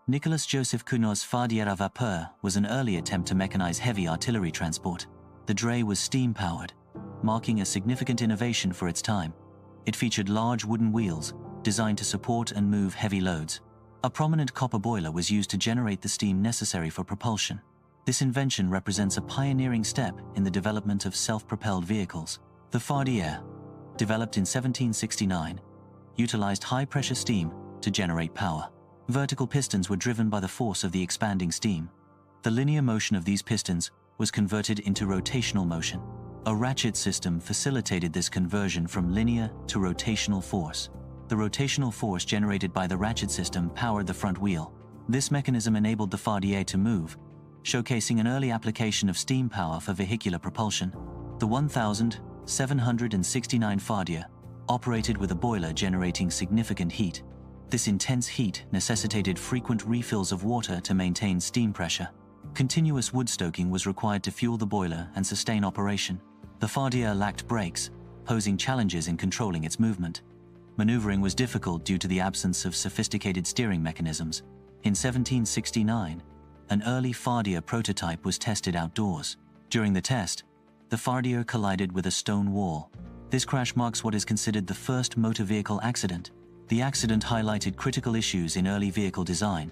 Nicolas Joseph Cugnot's Fardière à vapeur was an early attempt to mechanize heavy artillery transport. The dray was steam-powered, marking a significant innovation for its time. It featured large wooden wheels, designed to support and move heavy loads. A prominent copper boiler was used to generate the steam necessary for propulsion. This invention represents a pioneering step in the development of self-propelled vehicles. The Fardière, developed in 1769, utilized high-pressure steam to generate power. Vertical pistons were driven by the force of the expanding steam. The linear motion of these pistons was converted into rotational motion. A ratchet system facilitated this conversion from linear to rotational force. The rotational force generated by the ratchet system powered the front wheel. This mechanism enabled the Fardière to move, showcasing an early application of steam power for vehicular propulsion. The 1769 Fardière operated with a boiler generating significant heat. This intense heat necessitated frequent refills of water to maintain steam pressure. Continuous wood stoking was required to fuel the boiler and sustain operation. The Fardière lacked brakes, posing challenges in controlling its movement. Maneuvering was difficult due to the absence of sophisticated steering mechanisms. In 1769, an early Fardière prototype was tested outdoors. During the test, the Fardière collided with a stone wall. This crash marks what is considered the first motor vehicle accident. The accident highlighted critical issues in early vehicle design.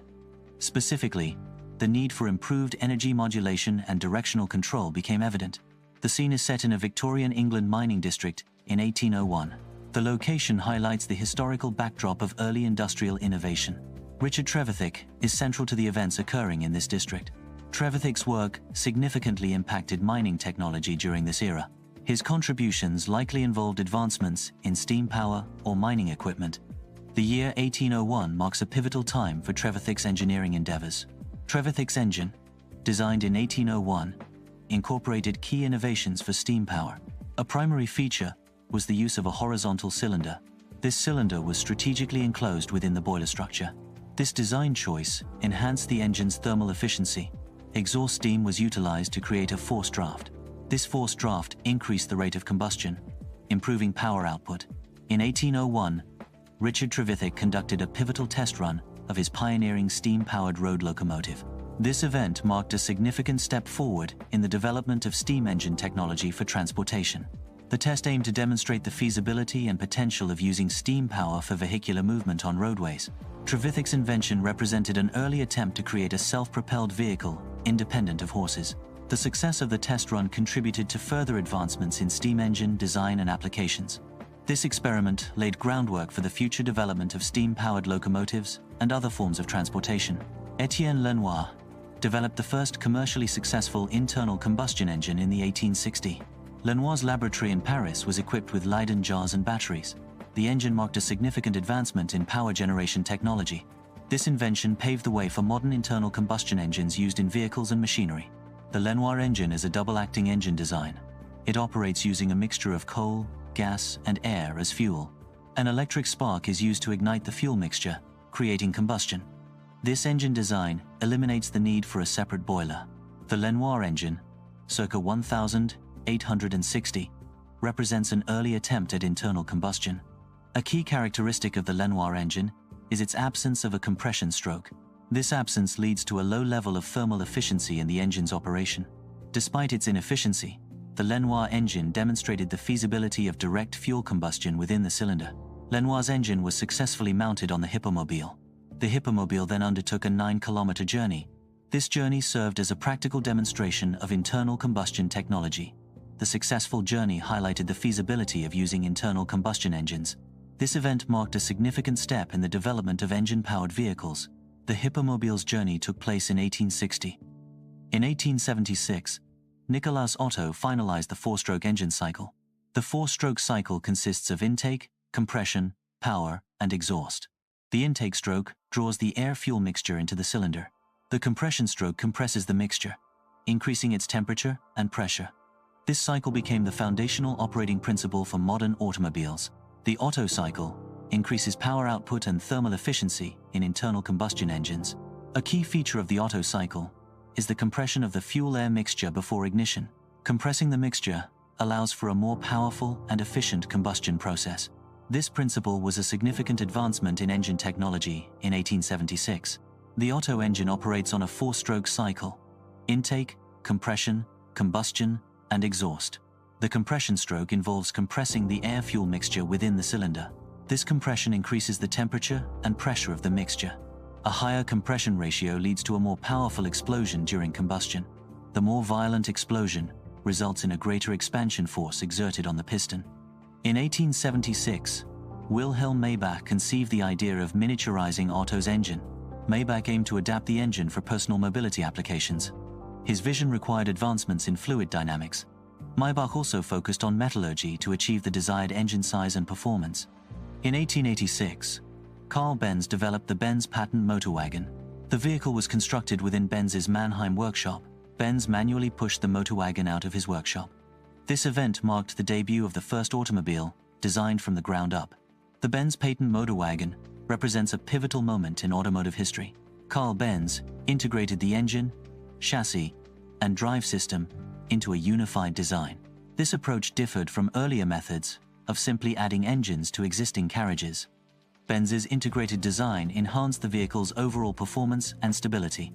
Specifically, the need for improved energy modulation and directional control became evident. The scene is set in a Victorian England mining district in 1801. The location highlights the historical backdrop of early industrial innovation. Richard Trevithick is central to the events occurring in this district. Trevithick's work significantly impacted mining technology during this era. His contributions likely involved advancements in steam power or mining equipment. The year 1801 marks a pivotal time for Trevithick's engineering endeavors. Trevithick's engine, designed in 1801, incorporated key innovations for steam power. A primary feature was the use of a horizontal cylinder. This cylinder was strategically enclosed within the boiler structure. This design choice enhanced the engine's thermal efficiency. Exhaust steam was utilized to create a forced draft. This forced draft increased the rate of combustion, improving power output. In 1801, Richard Trevithick conducted a pivotal test run of his pioneering steam-powered road locomotive. This event marked a significant step forward in the development of steam engine technology for transportation. The test aimed to demonstrate the feasibility and potential of using steam power for vehicular movement on roadways. Trevithick's invention represented an early attempt to create a self-propelled vehicle independent of horses. The success of the test run contributed to further advancements in steam engine design and applications. This experiment laid groundwork for the future development of steam-powered locomotives and other forms of transportation. Étienne Lenoir developed the first commercially successful internal combustion engine in the 1860s. Lenoir's laboratory in Paris was equipped with Leyden jars and batteries. The engine marked a significant advancement in power generation technology. This invention paved the way for modern internal combustion engines used in vehicles and machinery. The Lenoir engine is a double-acting engine design. It operates using a mixture of coal, gas, and air as fuel. An electric spark is used to ignite the fuel mixture, creating combustion. This engine design eliminates the need for a separate boiler. The Lenoir engine, circa 1860, represents an early attempt at internal combustion. A key characteristic of the Lenoir engine is its absence of a compression stroke. This absence leads to a low level of thermal efficiency in the engine's operation. Despite its inefficiency, the Lenoir engine demonstrated the feasibility of direct fuel combustion within the cylinder. Lenoir's engine was successfully mounted on the Hippomobile. The Hippomobile then undertook a 9-kilometer journey. This journey served as a practical demonstration of internal combustion technology. The successful journey highlighted the feasibility of using internal combustion engines. This event marked a significant step in the development of engine-powered vehicles. The Hippomobile's journey took place in 1860. In 1876, Nicolas Otto finalized the 4-stroke engine cycle. The 4-stroke cycle consists of intake, compression, power, and exhaust. The intake stroke draws the air-fuel mixture into the cylinder. The compression stroke compresses the mixture, increasing its temperature and pressure. This cycle became the foundational operating principle for modern automobiles. The Otto cycle increases power output and thermal efficiency in internal combustion engines. A key feature of the Otto cycle is the compression of the fuel-air mixture before ignition. Compressing the mixture allows for a more powerful and efficient combustion process. This principle was a significant advancement in engine technology in 1876. The Otto engine operates on a 4-stroke cycle: intake, compression, combustion, and exhaust. The compression stroke involves compressing the air-fuel mixture within the cylinder. This compression increases the temperature and pressure of the mixture. A higher compression ratio leads to a more powerful explosion during combustion. The more violent explosion results in a greater expansion force exerted on the piston. In 1876, Wilhelm Maybach conceived the idea of miniaturizing Otto's engine. Maybach aimed to adapt the engine for personal mobility applications. His vision required advancements in fluid dynamics. Maybach also focused on metallurgy to achieve the desired engine size and performance. In 1886, Karl Benz developed the Benz patent motor wagon. The vehicle was constructed within Benz's Mannheim workshop. Benz manually pushed the motor wagon out of his workshop. This event marked the debut of the first automobile designed from the ground up. The Benz patent motor wagon represents a pivotal moment in automotive history. Karl Benz integrated the engine, chassis, and drive system into a unified design. This approach differed from earlier methods of simply adding engines to existing carriages. Benz's integrated design enhanced the vehicle's overall performance and stability.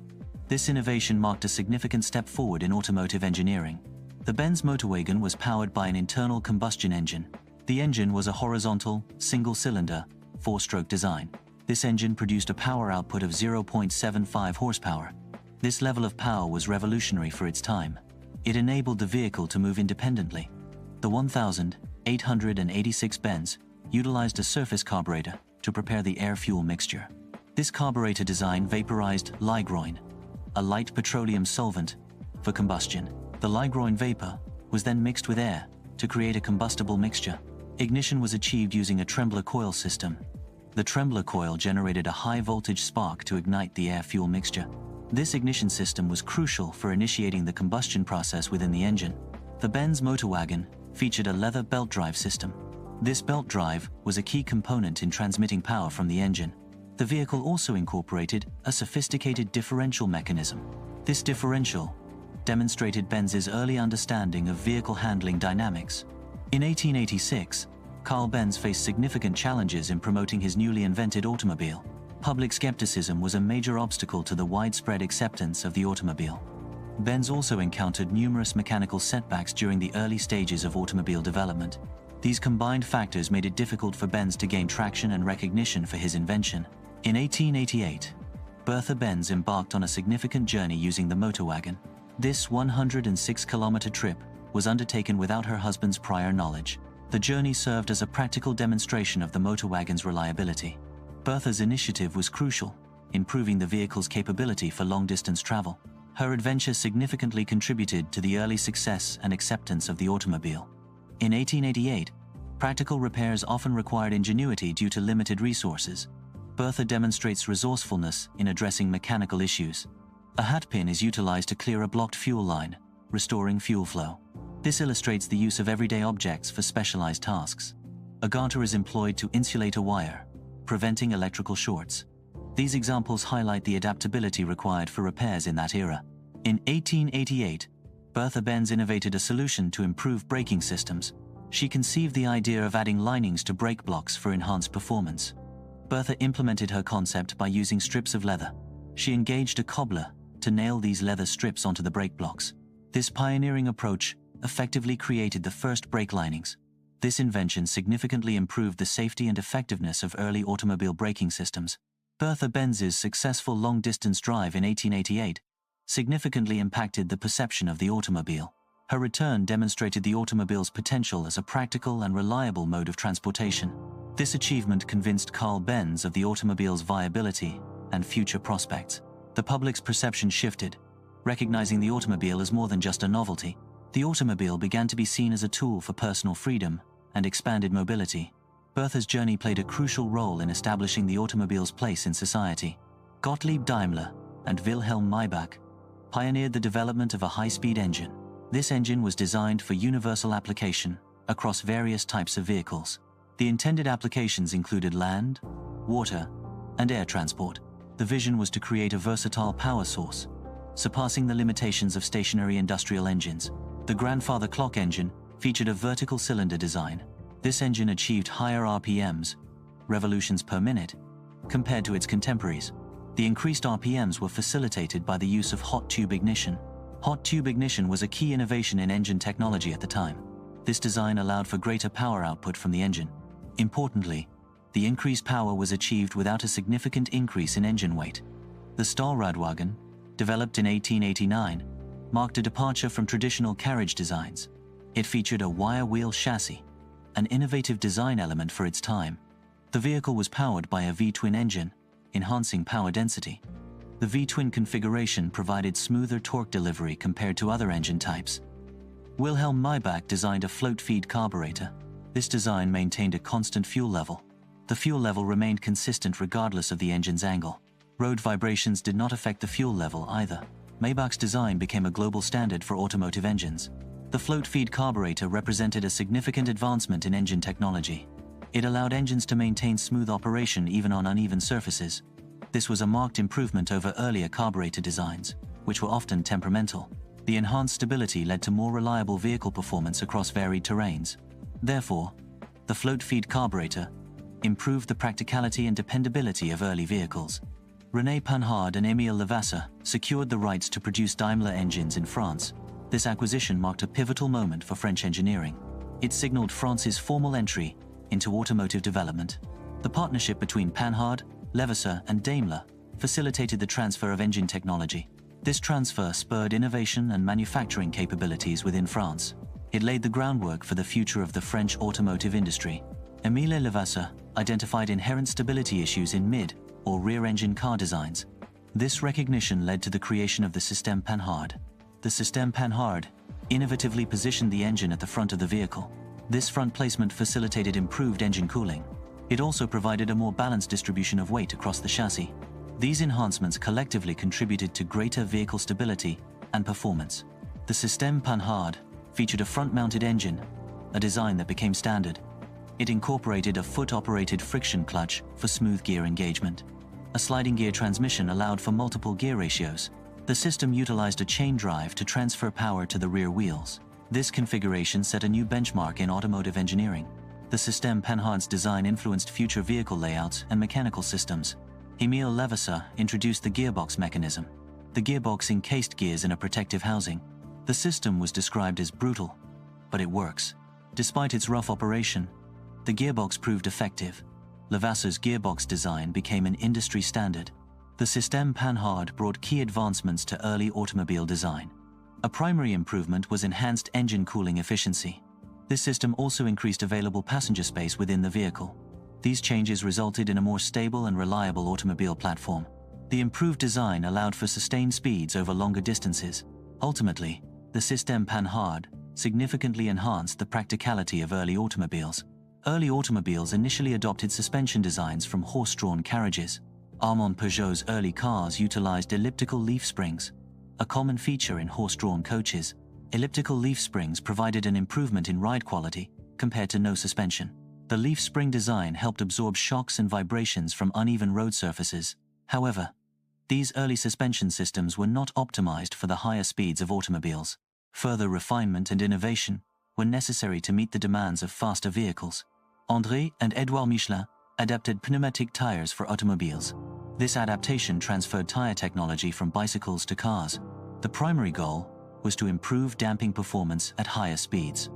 This innovation marked a significant step forward in automotive engineering. The Benz motorwagen was powered by an internal combustion engine. The engine was a horizontal, single-cylinder, 4-stroke design. This engine produced a power output of 0.75 horsepower. This level of power was revolutionary for its time. It enabled the vehicle to move independently. The 1886 Benz utilized a surface carburetor to prepare the air-fuel mixture. This carburetor design vaporized lygroin, a light petroleum solvent, for combustion. The lygroin vapor was then mixed with air to create a combustible mixture. Ignition was achieved using a trembler coil system. The trembler coil generated a high-voltage spark to ignite the air-fuel mixture. This ignition system was crucial for initiating the combustion process within the engine. The Benz motor wagon featured a leather belt drive system. This belt drive was a key component in transmitting power from the engine. The vehicle also incorporated a sophisticated differential mechanism. This differential demonstrated Benz's early understanding of vehicle handling dynamics. In 1886, Karl Benz faced significant challenges in promoting his newly invented automobile. Public skepticism was a major obstacle to the widespread acceptance of the automobile. Benz also encountered numerous mechanical setbacks during the early stages of automobile development. These combined factors made it difficult for Benz to gain traction and recognition for his invention. In 1888, Bertha Benz embarked on a significant journey using the motor wagon. This 106-kilometer trip was undertaken without her husband's prior knowledge. The journey served as a practical demonstration of the motor wagon's reliability. Bertha's initiative was crucial, improving the vehicle's capability for long-distance travel. Her adventure significantly contributed to the early success and acceptance of the automobile. In 1888, practical repairs often required ingenuity due to limited resources. Bertha demonstrates resourcefulness in addressing mechanical issues. A hat pin is utilized to clear a blocked fuel line, restoring fuel flow. This illustrates the use of everyday objects for specialized tasks. A garter is employed to insulate a wire, preventing electrical shorts. These examples highlight the adaptability required for repairs in that era. In 1888, Bertha Benz innovated a solution to improve braking systems. She conceived the idea of adding linings to brake blocks for enhanced performance. Bertha implemented her concept by using strips of leather. She engaged a cobbler to nail these leather strips onto the brake blocks. This pioneering approach effectively created the first brake linings. This invention significantly improved the safety and effectiveness of early automobile braking systems. Bertha Benz's successful long-distance drive in 1888 significantly impacted the perception of the automobile. Her return demonstrated the automobile's potential as a practical and reliable mode of transportation. This achievement convinced Karl Benz of the automobile's viability and future prospects. The public's perception shifted, recognizing the automobile as more than just a novelty. The automobile began to be seen as a tool for personal freedom and expanded mobility. Bertha's journey played a crucial role in establishing the automobile's place in society. Gottlieb Daimler and Wilhelm Maybach pioneered the development of a high-speed engine. This engine was designed for universal application across various types of vehicles. The intended applications included land, water, and air transport. The vision was to create a versatile power source, surpassing the limitations of stationary industrial engines. The grandfather clock engine featured a vertical cylinder design. This engine achieved higher RPMs, revolutions per minute, compared to its contemporaries. The increased RPMs were facilitated by the use of hot tube ignition. Hot tube ignition was a key innovation in engine technology at the time. This design allowed for greater power output from the engine. Importantly, the increased power was achieved without a significant increase in engine weight. The Stahlradwagen, developed in 1889, marked a departure from traditional carriage designs. It featured a wire wheel chassis, an innovative design element for its time. The vehicle was powered by a V-twin engine, enhancing power density. The V-twin configuration provided smoother torque delivery compared to other engine types. Wilhelm Maybach designed a float-feed carburetor. This design maintained a constant fuel level. The fuel level remained consistent regardless of the engine's angle. Road vibrations did not affect the fuel level either. Maybach's design became a global standard for automotive engines. The float-feed carburetor represented a significant advancement in engine technology. It allowed engines to maintain smooth operation even on uneven surfaces. This was a marked improvement over earlier carburetor designs, which were often temperamental. The enhanced stability led to more reliable vehicle performance across varied terrains. Therefore, the float-feed carburetor improved the practicality and dependability of early vehicles. René Panhard and Émile Levasseur secured the rights to produce Daimler engines in France. This acquisition marked a pivotal moment for French engineering. It signaled France's formal entry into automotive development. The partnership between Panhard, Levasseur, and Daimler facilitated the transfer of engine technology. This transfer spurred innovation and manufacturing capabilities within France. It laid the groundwork for the future of the French automotive industry. Émile Levasseur identified inherent stability issues in mid- or rear-engine car designs. This recognition led to the creation of the Système Panhard. The Système Panhard innovatively positioned the engine at the front of the vehicle. This front placement facilitated improved engine cooling. It also provided a more balanced distribution of weight across the chassis. These enhancements collectively contributed to greater vehicle stability and performance. The Système Panhard featured a front-mounted engine, a design that became standard. It incorporated a foot-operated friction clutch for smooth gear engagement. A sliding gear transmission allowed for multiple gear ratios. The system utilized a chain drive to transfer power to the rear wheels. This configuration set a new benchmark in automotive engineering. The Système Panhard's design influenced future vehicle layouts and mechanical systems. Émile Levasseur introduced the gearbox mechanism. The gearbox encased gears in a protective housing. The system was described as brutal, but it works. Despite its rough operation, the gearbox proved effective. Levasseur's gearbox design became an industry standard. The Système Panhard brought key advancements to early automobile design. A primary improvement was enhanced engine cooling efficiency. This system also increased available passenger space within the vehicle. These changes resulted in a more stable and reliable automobile platform. The improved design allowed for sustained speeds over longer distances. Ultimately, the Système Panhard significantly enhanced the practicality of early automobiles. Early automobiles initially adopted suspension designs from horse-drawn carriages. Armand Peugeot's early cars utilized elliptical leaf springs, a common feature in horse-drawn coaches. Elliptical leaf springs provided an improvement in ride quality compared to no suspension. The leaf spring design helped absorb shocks and vibrations from uneven road surfaces. However, these early suspension systems were not optimized for the higher speeds of automobiles. Further refinement and innovation were necessary to meet the demands of faster vehicles. André and Édouard Michelin adapted pneumatic tires for automobiles. This adaptation transferred tire technology from bicycles to cars. The primary goal was to improve damping performance at higher speeds.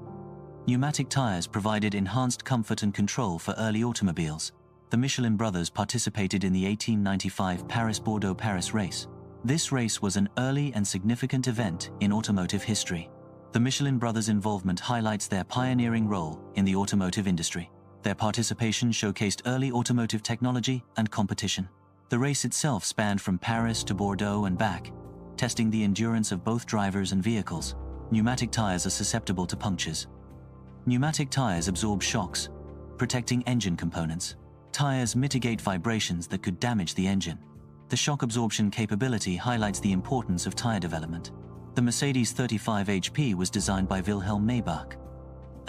Pneumatic tires provided enhanced comfort and control for early automobiles. The Michelin brothers participated in the 1895 Paris-Bordeaux-Paris race. This race was an early and significant event in automotive history. The Michelin brothers' involvement highlights their pioneering role in the automotive industry. Their participation showcased early automotive technology and competition. The race itself spanned from Paris to Bordeaux and back, testing the endurance of both drivers and vehicles. Pneumatic tires are susceptible to punctures. Pneumatic tires absorb shocks, protecting engine components. Tires mitigate vibrations that could damage the engine. The shock absorption capability highlights the importance of tire development. The Mercedes 35 HP was designed by Wilhelm Maybach.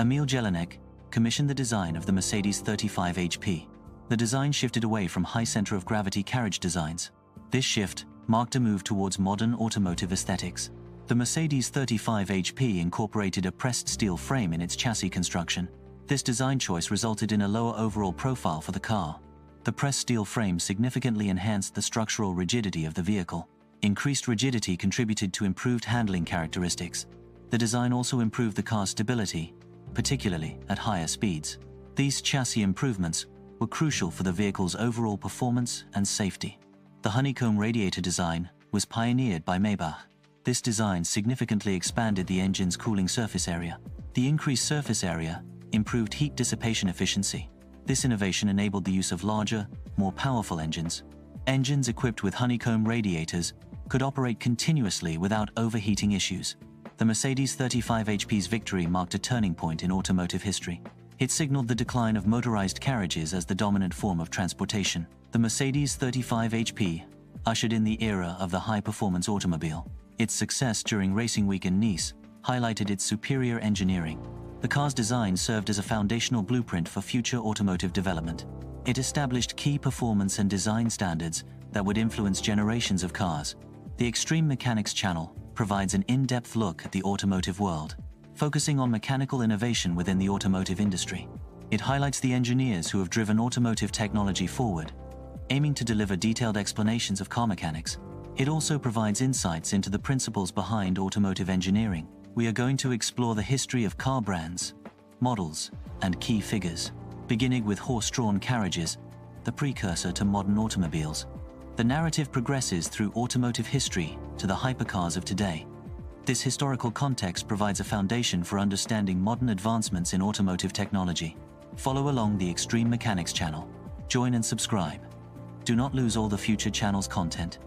Emil Jelinek commissioned the design of the Mercedes 35 HP. The design shifted away from high center of gravity carriage designs. This shift marked a move towards modern automotive aesthetics. The Mercedes 35 HP incorporated a pressed steel frame in its chassis construction. This design choice resulted in a lower overall profile for the car. The pressed steel frame significantly enhanced the structural rigidity of the vehicle. Increased rigidity contributed to improved handling characteristics. The design also improved the car's stability, particularly at higher speeds. These chassis improvements were crucial for the vehicle's overall performance and safety. The honeycomb radiator design was pioneered by Maybach. This design significantly expanded the engine's cooling surface area. The increased surface area improved heat dissipation efficiency. This innovation enabled the use of larger, more powerful engines. Engines equipped with honeycomb radiators could operate continuously without overheating issues. The Mercedes 35 HP's victory marked a turning point in automotive history. It signaled the decline of motorized carriages as the dominant form of transportation. The Mercedes 35 HP ushered in the era of the high-performance automobile. Its success during Racing Week in Nice highlighted its superior engineering. The car's design served as a foundational blueprint for future automotive development. It established key performance and design standards that would influence generations of cars. The Extreme Mechanics channel provides an in-depth look at the automotive world, focusing on mechanical innovation within the automotive industry. It highlights the engineers who have driven automotive technology forward, aiming to deliver detailed explanations of car mechanics. It also provides insights into the principles behind automotive engineering. We are going to explore the history of car brands, models, and key figures, beginning with horse-drawn carriages, the precursor to modern automobiles. The narrative progresses through automotive history to the hypercars of today. This historical context provides a foundation for understanding modern advancements in automotive technology. Follow along the Extreme Mechanics channel. Join and subscribe. Do not lose all the future channel's content.